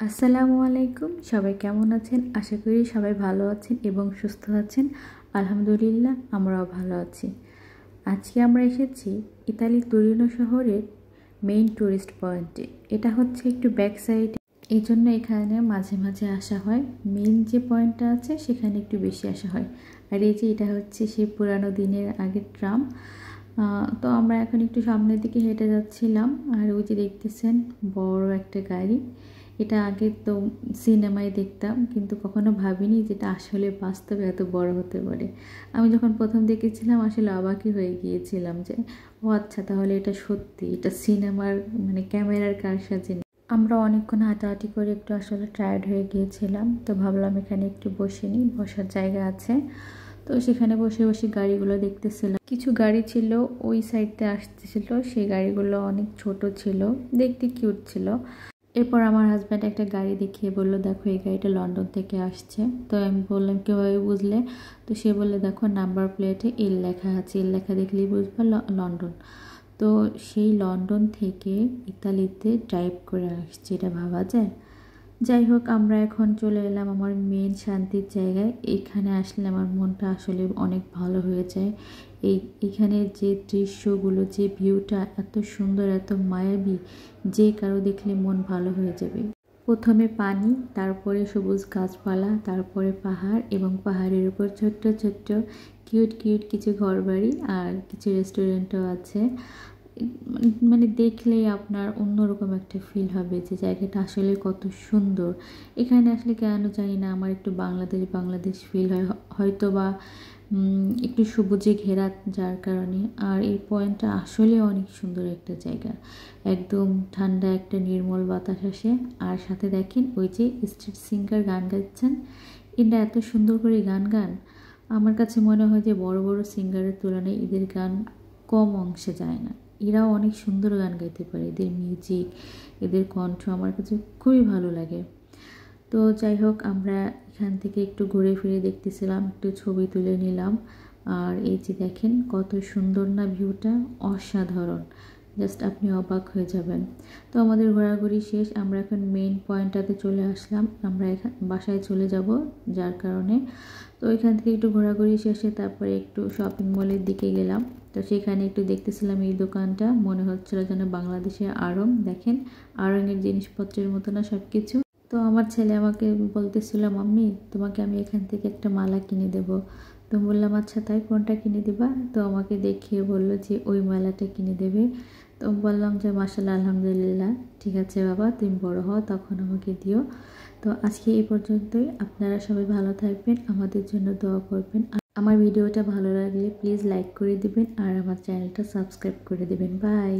আসসালামু আলাইকুম। সবাই কেমন আছেন? আশা করি সবাই ভালো আছেন এবং সুস্থ আছেন। আলহামদুলিল্লাহ আমরাও ভালো আছি। আজকে আমরা এসেছি ইতালির তুরিনো শহরের মেইন টুরিস্ট পয়েন্টে। এটা হচ্ছে একটু ব্যাক সাইডে, এই জন্য এখানে মাঝে মাঝে আসা হয়। মেইন যে পয়েন্টটা আছে সেখানে একটু বেশি আসা হয়। আর এই যে এটা হচ্ছে সেই পুরানো দিনের আগের ট্রাম। তো আমরা এখন একটু সামনের দিকে হেঁটে যাচ্ছিলাম। আর ওই যে দেখতেছেন বড় একটা গাড়ি, এটা আগে তো সিনেমায় দেখতাম, কিন্তু কখনো ভাবিনি যেটা আসলে বাস্তবে এত বড় হতে পারে। আমি যখন প্রথম দেখেছিলাম আসলে অবাকই হয়ে গিয়েছিলাম যে ও আচ্ছা, তাহলে এটা সত্যি, এটা সিনেমার মানে ক্যামেরার কারসাজি। আমরা অনেকক্ষণ হাঁটাহাঁটি করে একটু আসলে টায়ার্ড হয়ে গিয়েছিলাম, তো ভাবলাম এখানে একটু বসে নিই, বসার জায়গা আছে। তো সেখানে বসে বসে গাড়িগুলো দেখতেছিলাম। কিছু গাড়ি ছিল ওই সাইডতে আসতেছিল, সেই গাড়িগুলো অনেক ছোট ছিল, দেখতে কিউট ছিল। এরপর আমার হাজব্যান্ড একটা গাড়ি দেখিয়ে বললো, দেখো এই গাড়িটা লন্ডন থেকে আসছে। তো আমি বললাম কীভাবে বুঝলে? তো সে বললে, দেখো নাম্বার প্লেটে এল লেখা আছে, এল লেখা দেখলেই বুঝবা লন্ডন। তো সেই লন্ডন থেকে ইতালিতে ড্রাইভ করে আসছে, এটা ভাবা যায়? যাই হোক, আমরা এখন চলে এলাম আমার মেন শান্তির জায়গায়। এখানে আসলে আমার মনটা আসলে অনেক ভালো হয়ে যায়। এখানে যে দৃশ্যগুলো, যে ভিউটা এত সুন্দর, এত মায়াবী, যে কারো দেখলে মন ভালো হয়ে যাবে। প্রথমে পানি, তারপরে সবুজ গাছপালা, তারপরে পাহাড়, এবং পাহাড়ের উপর ছোট্ট ছোট্ট কিউট কিউট কিছু ঘরবাড়ি আর কিছু রেস্টুরেন্টও আছে। মানে দেখলেই আপনার অন্যরকম একটা ফিল হবে যে জায়গাটা আসলে কত সুন্দর। এখানে আসলে কেন জানি না আমার একটু বাংলাদেশ বাংলাদেশ ফিল হয়, হয়তো বা একটু সবুজে ঘেরা যার কারণে। আর এই পয়েন্টটা আসলে অনেক সুন্দর একটা জায়গা, একদম ঠান্ডা একটা নির্মল বাতাস আসে। আর সাথে দেখেন ওই যে স্ট্রিট সিঙ্গার গান গাচ্ছেন, এটা এত সুন্দর করে গান গান। আমার কাছে মনে হয় যে বড় বড় সিঙ্গারের তুলনায় এদের গান কম অংশে যায় না। এরাও অনেক সুন্দর গান গাইতে পারে, এদের মিউজিক, এদের কণ্ঠ আমার কাছে খুবই ভালো লাগে। তো যাই হোক, আমরা এখান থেকে একটু ঘুরে ফিরে দেখতেছিলাম, একটু ছবি তুলে নিলাম। আর এই যে দেখেন কত সুন্দর না ভিউটা, অসাধারণ, জাস্ট আপনি অবাক হয়ে যাবেন। তো আমাদের ঘোরাঘুরি শেষ, আমরা এখন মেইন পয়েন্টটাতে চলে আসলাম। আমরা বাসায় চলে যাব, যার কারণে তো এখান থেকে একটু ঘোরাঘুরি শেষে তারপরে একটু শপিং মলের দিকে গেলাম। তো সেখানে একটু দেখতেছিলাম এই দোকানটা, মনে হচ্ছিল যেন বাংলাদেশের আড়ং। দেখেন আড়ংয়ের জিনিসপত্রের মতো না সব কিছু। তো আমার ছেলে আমাকে বলতেছিল, মাম্মি তোমাকে আমি এখান থেকে একটা মালা কিনে দেব। তো বললাম আচ্ছা তাই, কোনটা কিনে দিবা? তো আমাকে দেখিয়ে বললো যে ওই মালাটা কিনে দেবে। তো বললাম যে মাশাআল্লাহ, আলহামদুলিল্লাহ, ঠিক আছে বাবা, তুমি বড় হও তখন আমাকে দিও। তো আজকে এই পর্যন্তই। আপনারা সবাই ভালো থাকবেন, আমাদের জন্য দোয়া করবেন। আমার ভিডিওটা ভালো লাগলে প্লিজ লাইক করে দিবেন আর আমার চ্যানেলটা সাবস্ক্রাইব করে দিবেন। বাই।